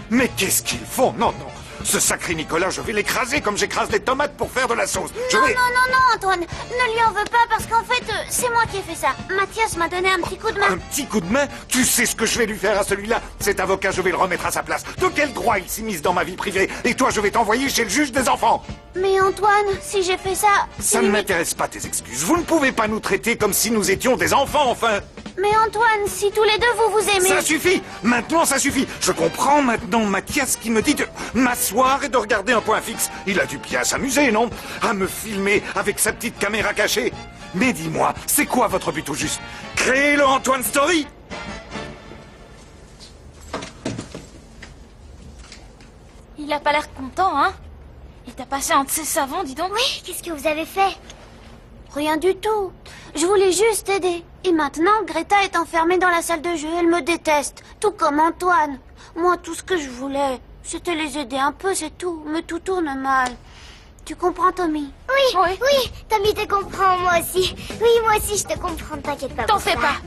Mais qu'est-ce qu'ils font? Non, non! Ce sacré Nicolas, je vais l'écraser comme j'écrase les tomates pour faire de la sauce. Je vais... Non, Antoine. Ne lui en veux pas parce qu'en fait, c'est moi qui ai fait ça. Mathias m'a donné un petit coup de main. Un petit coup de main? Tu sais ce que je vais lui faire à celui-là? Cet avocat, je vais le remettre à sa place. De quel droit il s'immisce dans ma vie privée? Et toi, je vais t'envoyer chez le juge des enfants. Mais Antoine, si j'ai fait ça... Ça ne m'intéresse pas tes excuses. Vous ne pouvez pas nous traiter comme si nous étions des enfants, enfin. Mais Antoine, si tous les deux vous vous aimez... Ça suffit! Maintenant, ça suffit! Je comprends maintenant Mathias qui me dit de m'asseoir et de regarder un point fixe. Il a dû bien s'amuser, non? À me filmer avec sa petite caméra cachée. Mais dis-moi, c'est quoi votre but au juste? Créer le Antoine Story? Il a pas l'air content, hein? Il t'a passé un de ses savons, dis donc. Oui, qu'est-ce que vous avez fait? Rien du tout. Je voulais juste aider. Et maintenant, Greta est enfermée dans la salle de jeu. Elle me déteste. Tout comme Antoine. Moi, tout ce que je voulais, c'était les aider un peu, c'est tout. Mais tout tourne mal. Tu comprends, Tommy? Oui, Tommy te comprend, moi aussi. Oui, moi aussi, je te comprends, t'inquiète pas. T'en fais pas.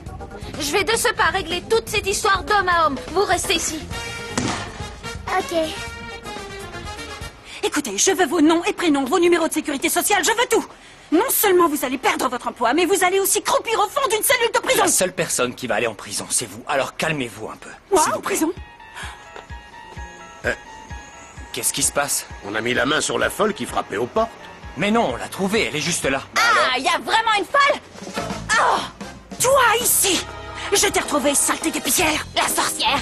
Je vais de ce pas régler toute cette histoire d'homme à homme. Vous restez ici. Ok. Écoutez, je veux vos noms et prénoms, vos numéros de sécurité sociale, je veux tout. Non seulement vous allez perdre votre emploi, mais vous allez aussi croupir au fond d'une cellule de prison. La seule personne qui va aller en prison, c'est vous. Alors calmez-vous un peu. Moi, s'il vous en plaît. prison? Qu'est-ce qui se passe? On a mis la main sur la folle qui frappait aux portes. Mais non, on l'a trouvée, elle est juste là. Ah, il y a vraiment une folle? Oh! Toi, ici! Je t'ai retrouvé, saleté d'épicière! La sorcière!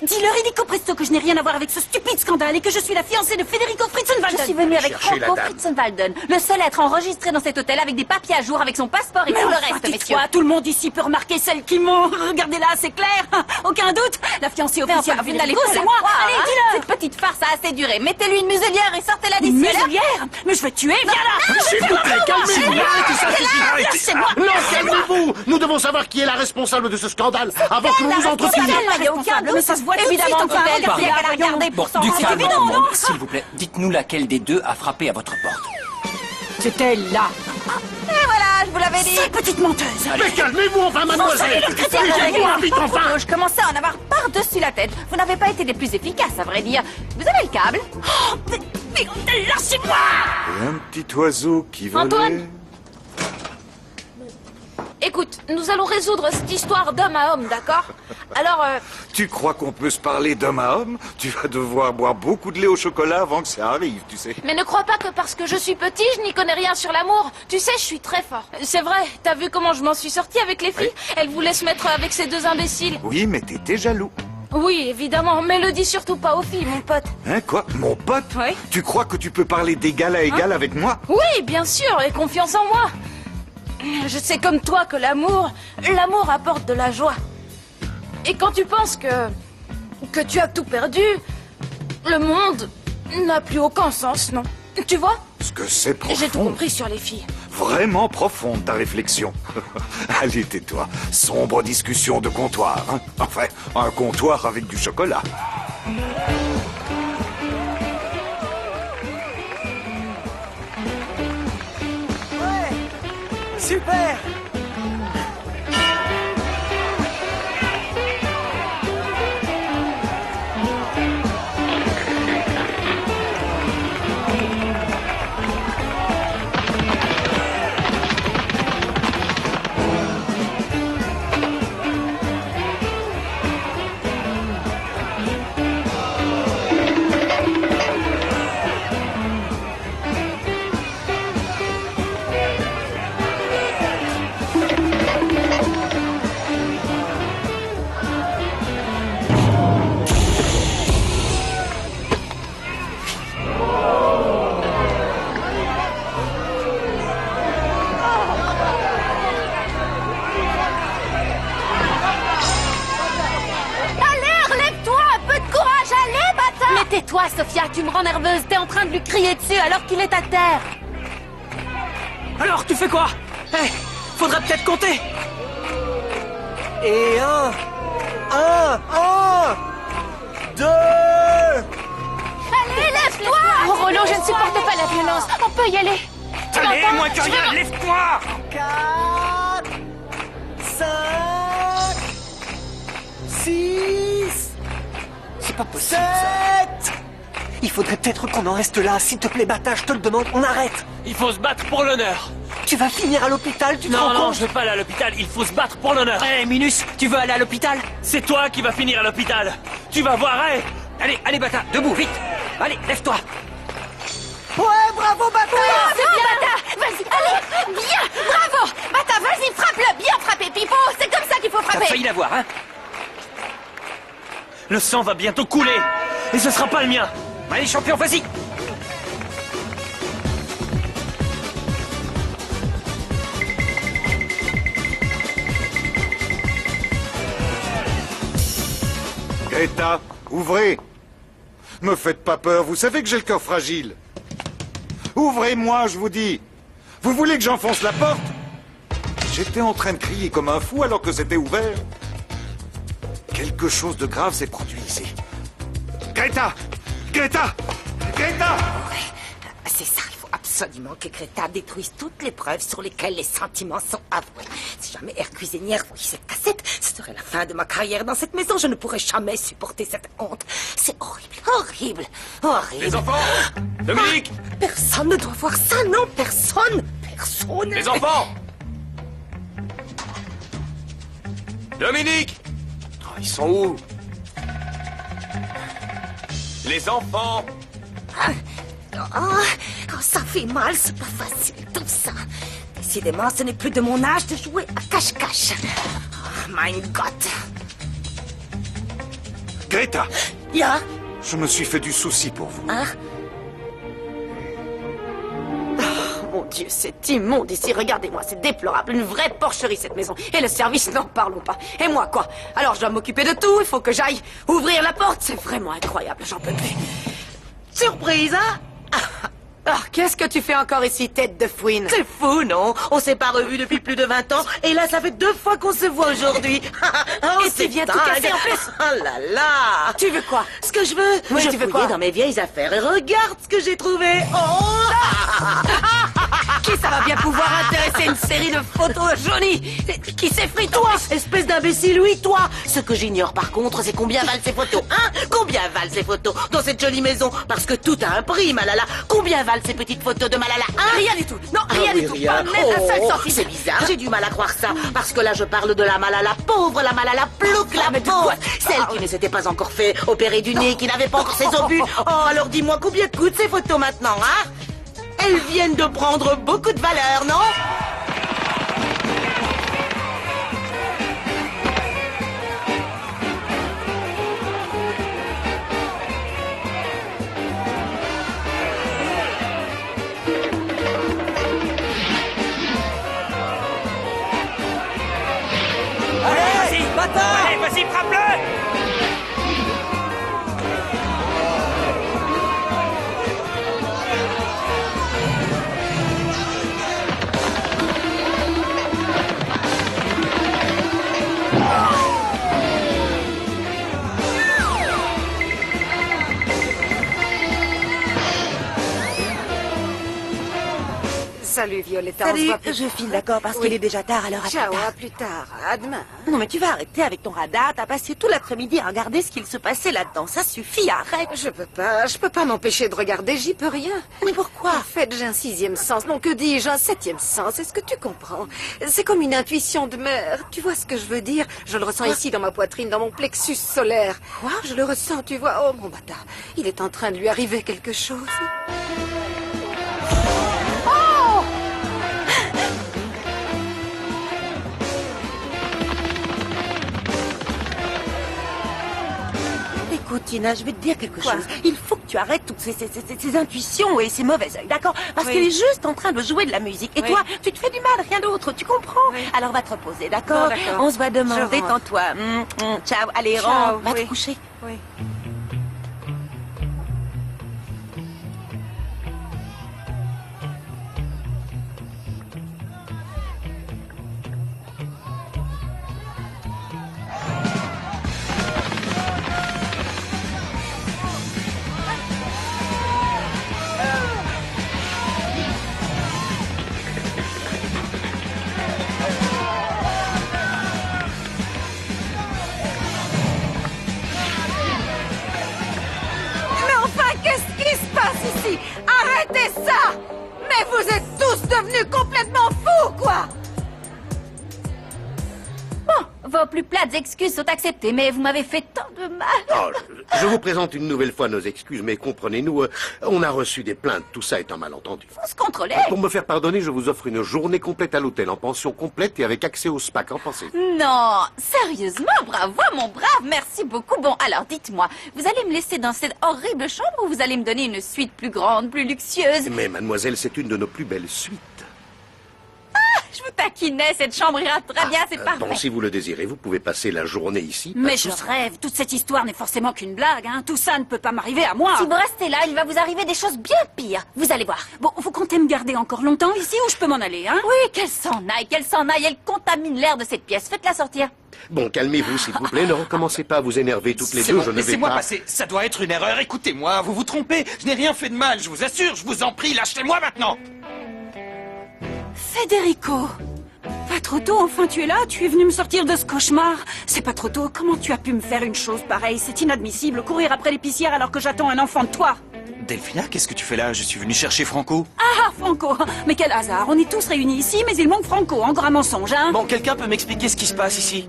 Dis-leur illico presto que je n'ai rien à voir avec ce stupide scandale et que je suis la fiancée de Federico Fritzenwalden. Je suis venue avec Cherchez la Franco dame. Fritzenwalden, le seul à être enregistré dans cet hôtel avec des papiers à jour, avec son passeport et Mais tout le enfin, reste, messieurs. tais-toi, tout le monde ici peut remarquer celle qui ment. Regardez là, c'est clair. Aucun doute. La fiancée Mais officielle enfin, de vous n'allez Federico, pas c'est la moi. croire, Allez, hein. dis-le. Cette petite farce a assez duré. Mettez-lui une muselière et sortez-la d'ici. Une là. muselière? Mais je vais te tuer, viens là. S'il vous plaît, calmez-vous. Arrêtez ça, Arrêtez, lâchez-moi. Non, calmez-vous. Nous devons savoir qui est la responsable de ce scandale avant que vous vous entretuiez. Il n'y a aucun doute. Mais ça se voit tout de Évidemment suite, que enfin, elle, regardez, il y a qu'à la voyons. regarder Bon, pour s'en du rendre calme, compte. tout le monde. S'il vous plaît, dites-nous laquelle des deux a frappé à votre porte. C'était là. Et voilà, je vous l'avais dit. Cette petite menteuse. Mais calmez-vous enfin, mademoiselle. Expliquez-moi vite enfin. Je commençais à en avoir par-dessus la tête. Vous n'avez pas été des plus efficaces, à vrai dire. Vous avez le câble. Oh, mais lâchez-moi. Et un petit oiseau qui volait... Antoine. Écoute, nous allons résoudre cette histoire d'homme à homme, d'accord? Alors, Tu crois qu'on peut se parler d'homme à homme? Tu vas devoir boire beaucoup de lait au chocolat avant que ça arrive, tu sais. mais ne crois pas que parce que je suis petit, je n'y connais rien sur l'amour. Tu sais, je suis très fort. C'est vrai, t'as vu comment je m'en suis sortie avec les filles? Elles voulaient se mettre avec ces deux imbéciles. Oui, mais t'étais jaloux. Oui, évidemment, mais le dis surtout pas aux filles, mon pote. Hein, quoi? Mon pote? Oui. Tu crois que tu peux parler d'égal à égal avec moi? Oui, bien sûr, et confiance en moi. Je sais comme toi que l'amour apporte de la joie. Et quand tu penses que tu as tout perdu, le monde n'a plus aucun sens, non? Tu vois? Ce que c'est profond. J'ai tout compris sur les filles. Vraiment profonde ta réflexion. Allez, tais-toi. Sombre discussion de comptoir. Hein. Enfin, un comptoir avec du chocolat. Super! Tais-toi, Sophia, tu me rends nerveuse. T'es en train de lui crier dessus alors qu'il est à terre. Alors, tu fais quoi? Faudra peut-être compter. Et un, deux... Allez, lève-toi! Oh, Rollo, je ne supporte pas la violence. On peut y aller. Tu Allez, m'entends? moins que rien, lève-toi! 4, 5, 6... C'est pas possible, 7... Il faudrait peut-être qu'on en reste là. S'il te plaît, Bata, je te le demande, on arrête. Il faut se battre pour l'honneur. Tu vas finir à l'hôpital, tu te rends Non, non, compte? je vais pas aller à l'hôpital. Il faut se battre pour l'honneur. Hé, Minus, tu veux aller à l'hôpital? C'est toi qui vas finir à l'hôpital. Tu vas voir, hé. Allez, allez, Bata, debout, vite. Allez, lève-toi. Ouais, bravo, Bata! Oh, c'est bien, Bata. Vas-y, allez, bien, bravo. Bata, vas-y, frappe-le. Bien frappé, Pipo. C'est comme ça qu'il faut T'as frapper. failli l'avoir, hein? Le sang va bientôt couler. Et ce sera pas le mien. Allez, champion, vas-y. Greta, ouvrez. Me faites pas peur, vous savez que j'ai le cœur fragile. Ouvrez-moi, je vous dis. Vous voulez que j'enfonce la porte? J'étais en train de crier comme un fou alors que c'était ouvert. Quelque chose de grave s'est produit ici. Greta! Greta! Greta! C'est ça, il faut absolument que Greta détruise toutes les preuves sur lesquelles les sentiments sont avoués. Si jamais Air Cuisinière voyait cette cassette, ce serait la fin de ma carrière dans cette maison. Je ne pourrais jamais supporter cette honte. C'est horrible, horrible, horrible. Les enfants! Dominique! Personne ne doit voir ça, non, personne! Personne! Les enfants! Dominique! Oh, ils sont où? Les enfants! Quand ça fait mal, c'est pas facile, tout ça. Décidément, ce n'est plus de mon âge de jouer à cache-cache. Oh, mein Gott! Greta! Ya? Je me suis fait du souci pour vous. Hein? Oh, mon Dieu, c'est immonde ici. Regardez-moi, c'est déplorable. Une vraie porcherie, cette maison. Et le service, n'en parlons pas. Et moi, quoi? Alors, je dois m'occuper de tout. Il faut que j'aille ouvrir la porte. C'est vraiment incroyable. J'en peux plus. Surprise, hein? Ah, qu'est-ce que tu fais encore ici, tête de fouine? C'est fou, non? On s'est pas revus depuis plus de 20 ans, et là, ça fait 2 fois qu'on se voit aujourd'hui. Oh, Et tu viens tout dingue. casser en plus. Oh là là! Tu veux quoi? Ce que je veux, Oui, je tu veux fouillais quoi? dans mes vieilles affaires, et regarde ce que j'ai trouvé! Oh! Qui ça va bien pouvoir intéresser une série de photos jolies? Qui s'effrite? Toi, espèce d'imbécile, oui, toi! Ce que j'ignore par contre, c'est combien valent ces photos, hein? Combien valent ces photos dans cette jolie maison? Parce que tout a un prix, Malala. Combien valent ces petites photos de Malala, hein? Rien du tout. Non, rien du tout. Pas même un seul centime. C'est bizarre, j'ai du mal à croire ça. Parce que là, je parle de la Malala pauvre, la Malala plouc, la pauvre. Celle qui ne s'était pas encore fait opérer du nez, qui n'avait pas encore ses obus. Oh, alors dis-moi, combien coûtent ces photos maintenant, hein? Elles viennent de prendre beaucoup de valeur, non? Allez, Bata! Allez, vas-y, frappe-le! Salut, Violetta. On se Salut, voit plus je tard. file d'accord parce qu'il est déjà tard, alors à Ciao, plus tard. à plus tard. À demain. Non, mais tu vas arrêter avec ton radar. T'as passé tout l'après-midi à regarder ce qu'il se passait là-dedans. Ça suffit, arrête. Je peux pas m'empêcher de regarder, j'y peux rien. Mais pourquoi? En fait, j'ai un 6e sens. Non, que dis-je, un 7e sens. Est-ce que tu comprends? C'est comme une intuition de mère. Tu vois ce que je veux dire? Je le ressens ici dans ma poitrine, dans mon plexus solaire. Quoi? Je le ressens, tu vois. Oh, mon bâtard. Il est en train de lui arriver quelque chose. Écoute, Tina, je vais te dire quelque Quoi? chose. Il faut que tu arrêtes toutes ces intuitions et ces mauvais œils, d'accord? Parce Oui. qu'elle est juste en train de jouer de la musique. Et Oui. toi, tu te fais du mal, rien d'autre, tu comprends? Oui. Alors va te reposer, d'accord? Bon, d'accord. On se voit demain, Je rentre. détends-toi. Ciao, allez, Ciao, rentre, va oui. te coucher. Oui. Mais enfin, qu'est-ce qui se passe ici? Arrêtez ça! Mais vous êtes tous devenus complètement fous, quoi! Bon, vos plus plates excuses sont acceptées, mais vous m'avez fait tant de mal. Oh, je vous présente une nouvelle fois nos excuses, mais comprenez-nous, on a reçu des plaintes, tout ça est un malentendu. Faut se contrôler. Pour me faire pardonner, je vous offre une journée complète à l'hôtel, en pension complète et avec accès au spa. Qu'en pensez-vous? Non, sérieusement, bravo, mon brave, merci beaucoup. Bon, alors dites-moi, vous allez me laisser dans cette horrible chambre ou vous allez me donner une suite plus grande, plus luxueuse? Mais mademoiselle, c'est une de nos plus belles suites. Je vous taquinais, cette chambre ira très bien, c'est parfait. Bon, si vous le désirez, vous pouvez passer la journée ici. Mais je rêve, toute cette histoire n'est forcément qu'une blague, hein. Tout ça ne peut pas m'arriver à moi. Si vous restez là, il va vous arriver des choses bien pires. Vous allez voir. Bon, vous comptez me garder encore longtemps ici ou je peux m'en aller, hein? Oui, qu'elle s'en aille, elle contamine l'air de cette pièce. Faites-la sortir. Bon, calmez-vous, s'il vous plaît, ne recommencez pas à vous énerver toutes les C'est deux, bon, je ne vais laissez-moi pas... passer. Ça doit être une erreur. Écoutez-moi, vous vous trompez. Je n'ai rien fait de mal, je vous assure. Je vous en prie, lâchez-moi maintenant. Federico! Pas trop tôt, enfin tu es là, tu es venu me sortir de ce cauchemar. C'est pas trop tôt, comment tu as pu me faire une chose pareille? C'est inadmissible, courir après l'épicière alors que j'attends un enfant de toi. Delphina, qu'est-ce que tu fais là? Je suis venu chercher Franco. Ah, Franco! Mais quel hasard, on est tous réunis ici, mais il manque Franco, encore un mensonge, hein? Bon, quelqu'un peut m'expliquer ce qui se passe ici?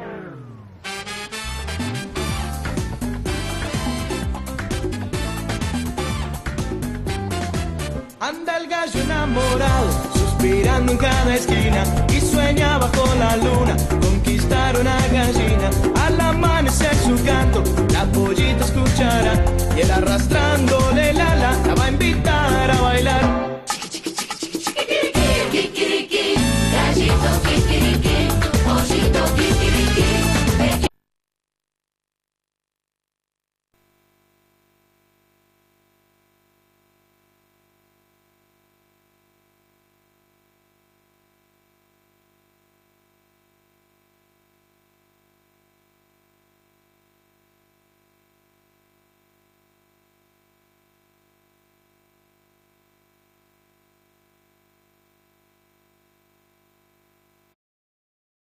Anda el gallo enamorado, suspirando en cada esquina y sueña bajo la luna conquistar una gallina. Al amanecer su canto, la pollita escuchará y él arrastrando